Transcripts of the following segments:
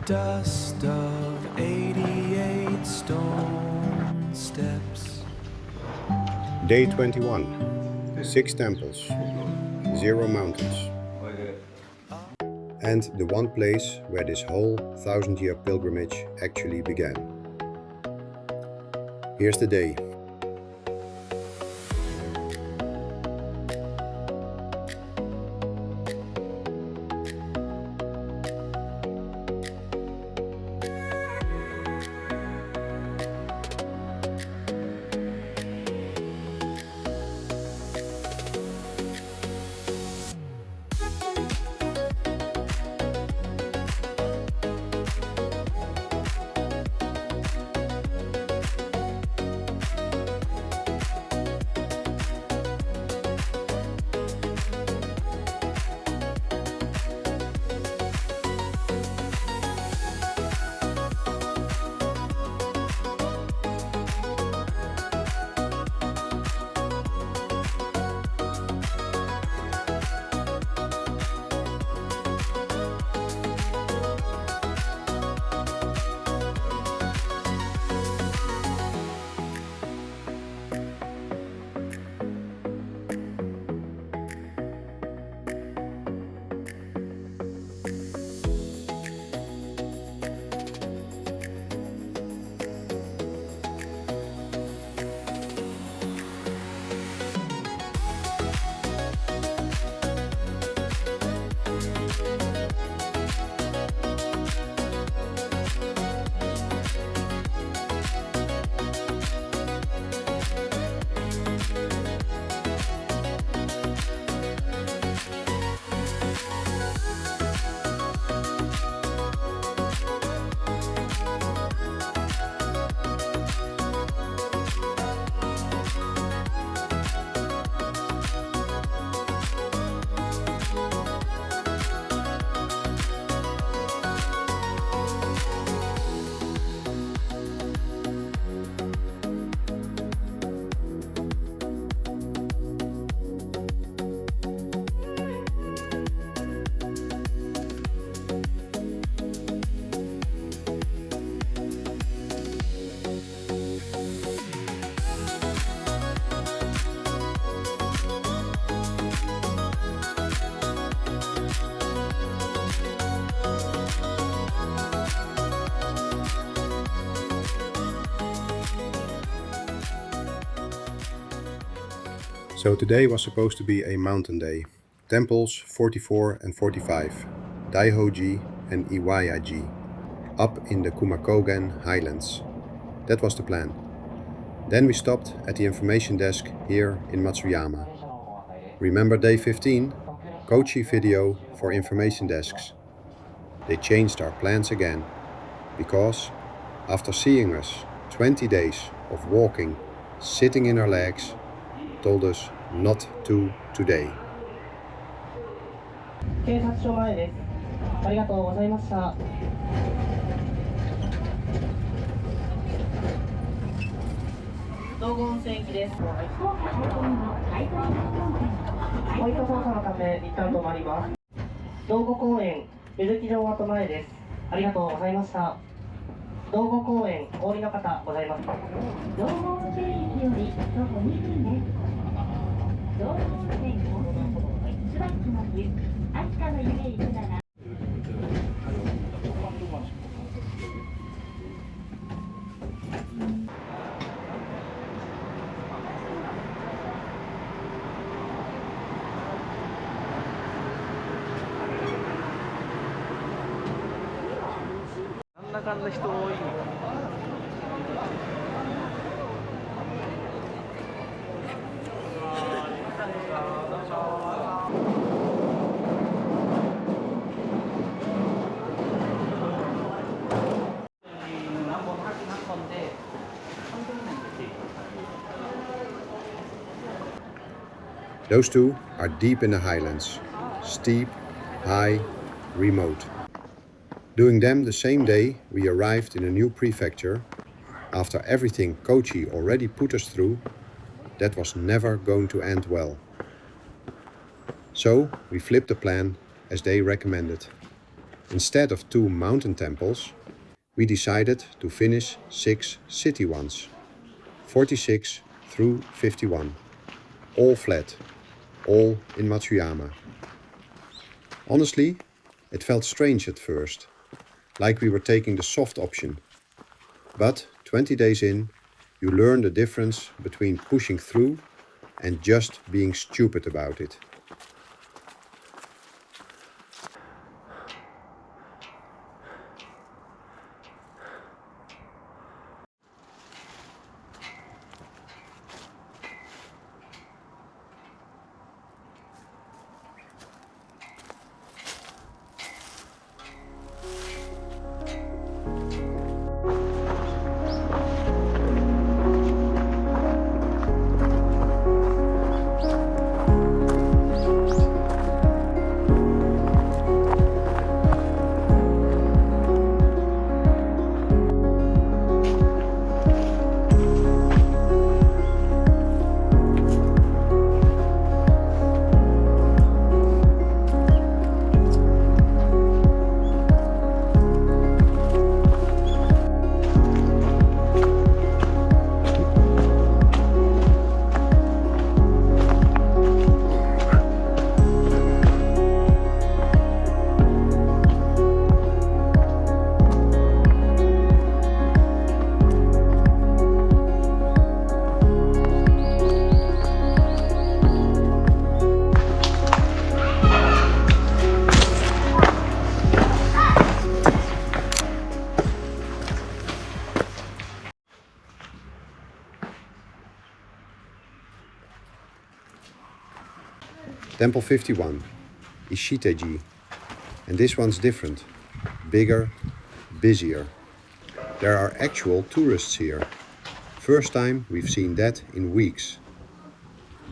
dust of 88 stone steps. Day 21. 6 temples, 0 mountains. And the one place where this whole 1000-year pilgrimage actually began. Here's the day. So today was supposed to be a mountain day. Temples 44 and 45, Daiho-ji and Iwaya-ji, up in the Kumakogen highlands. That was the plan. Then we stopped at the information desk here in Matsuyama. Remember day 15? Kochi video for information desks. They changed our plans again, because after seeing us 20 days of walking, sitting in our legs, told us not to today. 警察署前です。ありがとうございました。道後温泉駅です。ホワイト操作のため一旦止まります。道後公園水木城跡前です。ありがとうございました。道後公園お降りの方ございます。道後温泉駅より徒歩2分です。道後温泉椿の湯秋田の湯へ行くなら。なんだかんだ人多い。Those two are deep in the highlands, steep, high, remote. Doing them the same day, we arrived in a new prefecture. After everything Kochi already put us through, that was never going to end well. So we flipped the plan as they recommended. Instead of 2 mountain temples, we decided to finish 6 city ones, 46 through 51, all flat, all in Matsuyama. Honestly, it felt strange at first, like we were taking the soft option. But 20 days in, you learn the difference between pushing through and just being stupid about it. Temple 51, Ishite-ji, and this one's different, bigger, busier. There are actual tourists here. First time we've seen that in weeks.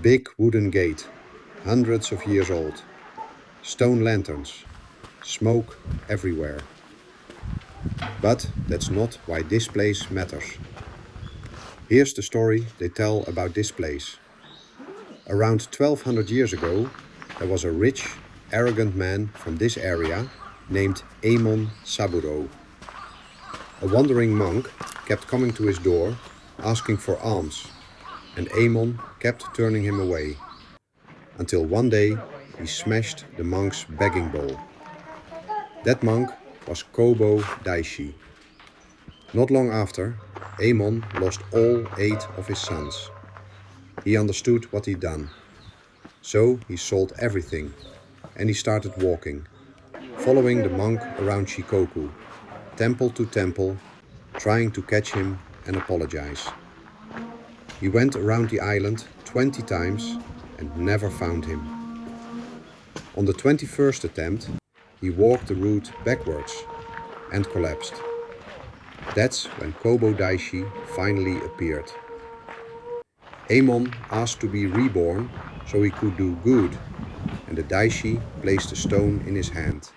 Big wooden gate, hundreds of years old. Stone lanterns, smoke everywhere. But that's not why this place matters. Here's the story they tell about this place. Around 1200 years ago, there was a rich, arrogant man from this area named Emon Saburō. A wandering monk kept coming to his door, asking for alms, and Emon kept turning him away, until one day he smashed the monk's begging bowl. That monk was Kobo Daishi. Not long after, Emon lost all 8 of his sons. He understood what he'd done. So he sold everything and he started walking, following the monk around Shikoku, temple to temple, trying to catch him and apologize. He went around the island 20 times and never found him. On the 21st attempt, he walked the route backwards and collapsed. That's when Kobo Daishi finally appeared. Emon asked to be reborn so he could do good, and the Daishi placed a stone in his hand.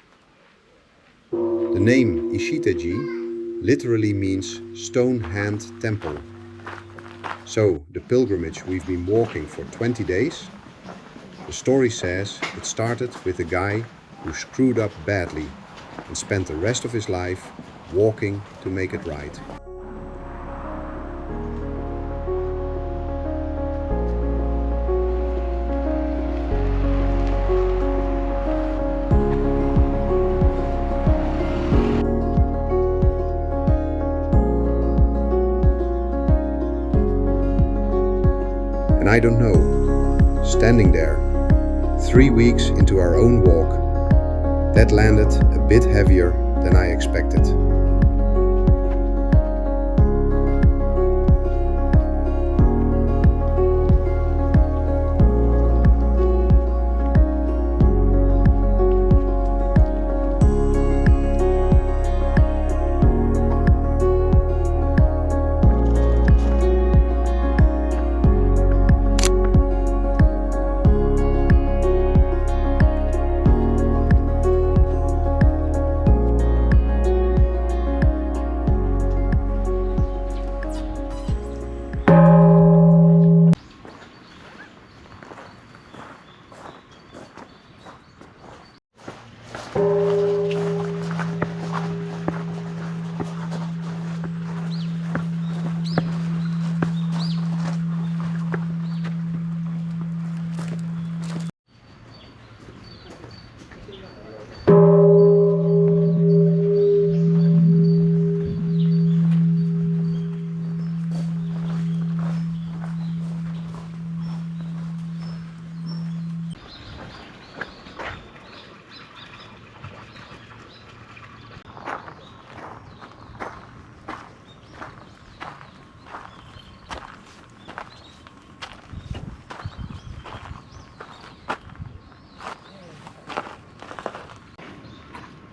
The name Ishite-ji literally means stone hand temple. So the pilgrimage we've been walking for 20 days, the story says it started with a guy who screwed up badly and spent the rest of his life walking to make it right. And I don't know, standing there, 3 weeks into our own walk, that landed a bit heavier than I expected.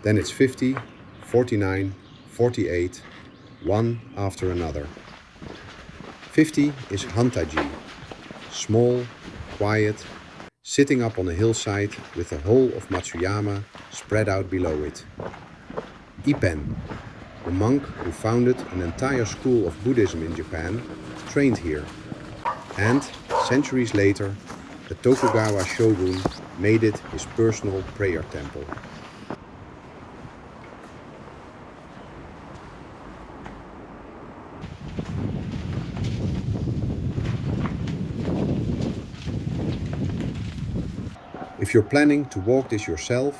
Then it's 50, 49, 48, one after another. 50 is Hanta-ji, small, quiet, sitting up on a hillside with the whole of Matsuyama spread out below it. Ippen, the monk who founded an entire school of Buddhism in Japan, trained here. And, centuries later, the Tokugawa shogun made it his personal prayer temple. If you're planning to walk this yourself,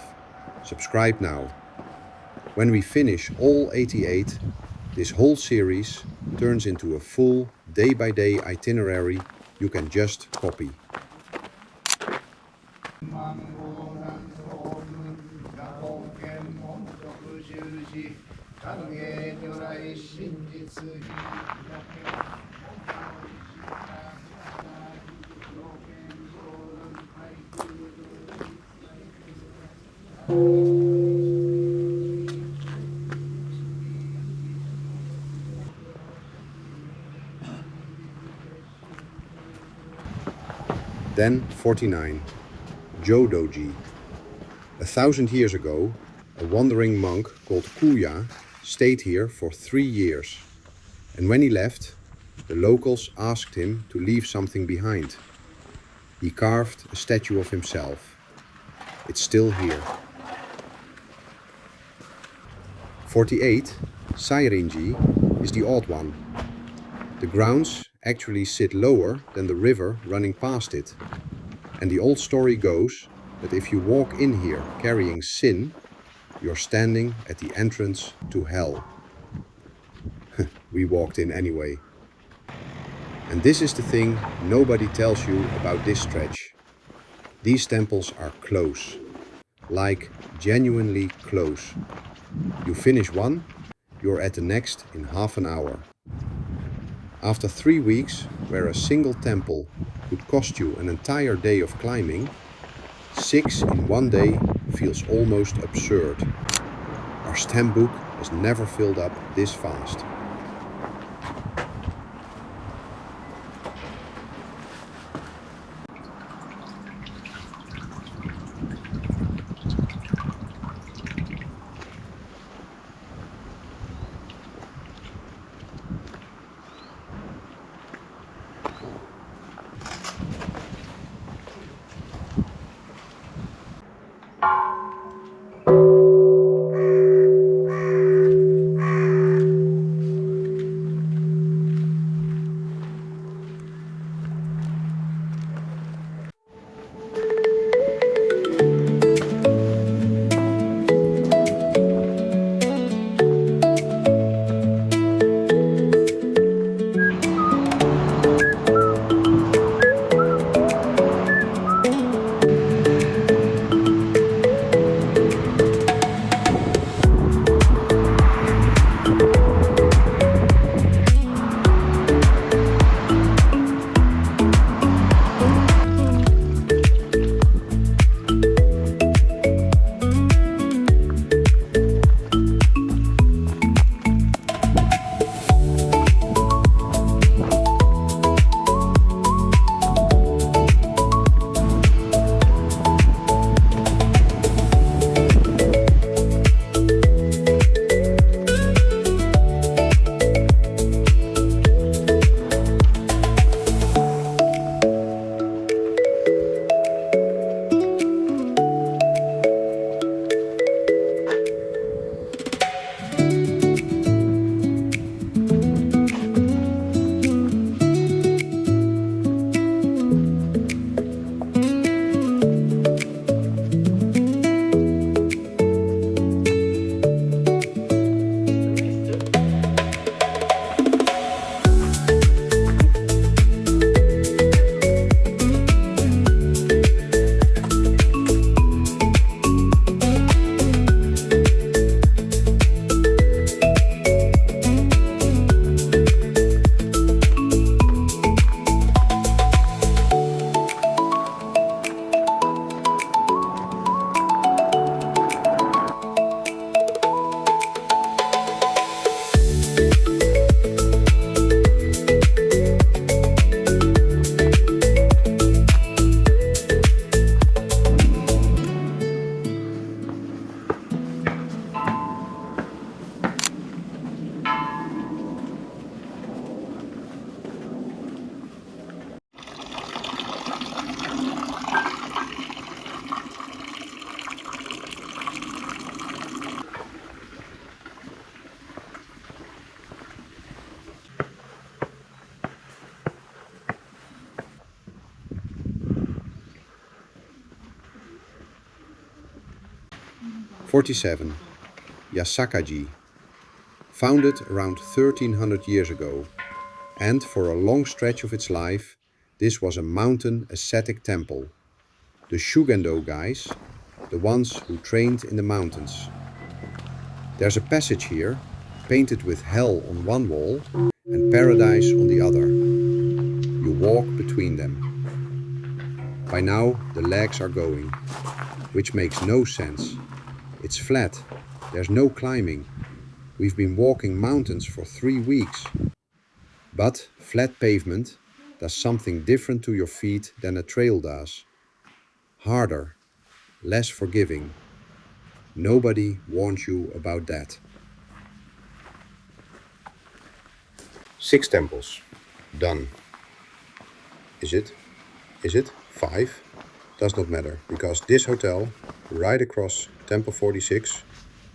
subscribe now. When we finish all 88, this whole series turns into a full day-by-day itinerary you can just copy. Then 49, Jodo-ji. 1,000 years ago, a wandering monk called Kuya stayed here for 3 years. And when he left, the locals asked him to leave something behind. He carved a statue of himself. It's still here. 48, Sairin-ji, is the odd one. The grounds actually sit lower than the river running past it. And the old story goes that if you walk in here carrying sin, you're standing at the entrance to hell. We walked in anyway. And this is the thing nobody tells you about this stretch. These temples are close. Like genuinely close. You finish one, you're at the next in half an hour. After 3 weeks, where a single temple could cost you an entire day of climbing, 6 in one day feels almost absurd. Our stamp book has never filled up this fast. 47. Yasaka-ji. Founded around 1300 years ago, and for a long stretch of its life, this was a mountain ascetic temple. The Shugendo guys, the ones who trained in the mountains. There's a passage here, painted with hell on one wall and paradise on the other. You walk between them. By now the legs are going, which makes no sense. It's flat, there's no climbing. We've been walking mountains for 3 weeks. But flat pavement does something different to your feet than a trail does. Harder, less forgiving. Nobody warns you about that. 6 temples. Done. Is it? 5? Does not matter, because this hotel, right across Temple 46,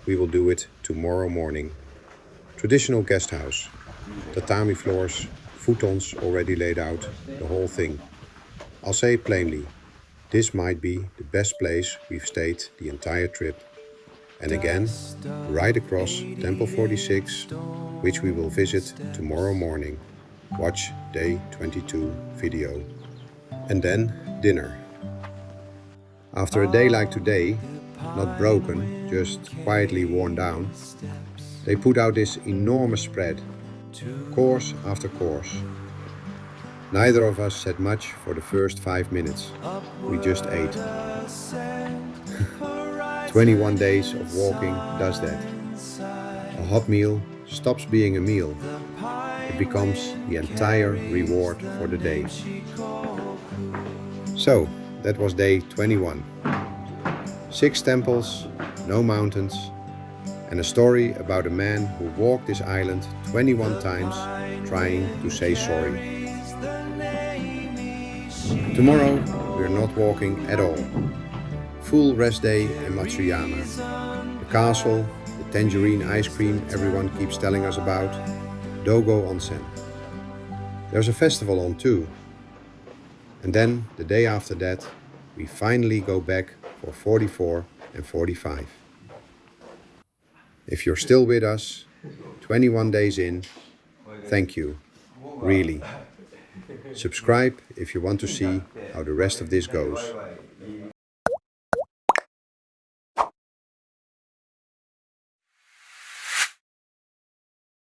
we will do it tomorrow morning. Traditional guest house. Tatami floors, futons already laid out, the whole thing. I'll say it plainly, this might be the best place we've stayed the entire trip. And again, right across Temple 46, which we will visit tomorrow morning. Watch day 22 video. And then dinner. After a day like today, not broken, just quietly worn down, they put out this enormous spread, course after course. Neither of us said much for the first 5 minutes. We just ate. 21 days of walking does that. A hot meal stops being a meal. It becomes the entire reward for the day. So, that was day 21. 6 temples, no mountains, and a story about a man who walked this island 21 times trying to say sorry. Tomorrow we're not walking at all. Full rest day in Matsuyama. The castle, the tangerine ice cream everyone keeps telling us about, Dogo Onsen. There's a festival on too. And then the day after that we finally go back for 44 and 45. If you're still with us, 21 days in, thank you, really. Subscribe if you want to see how the rest of this goes.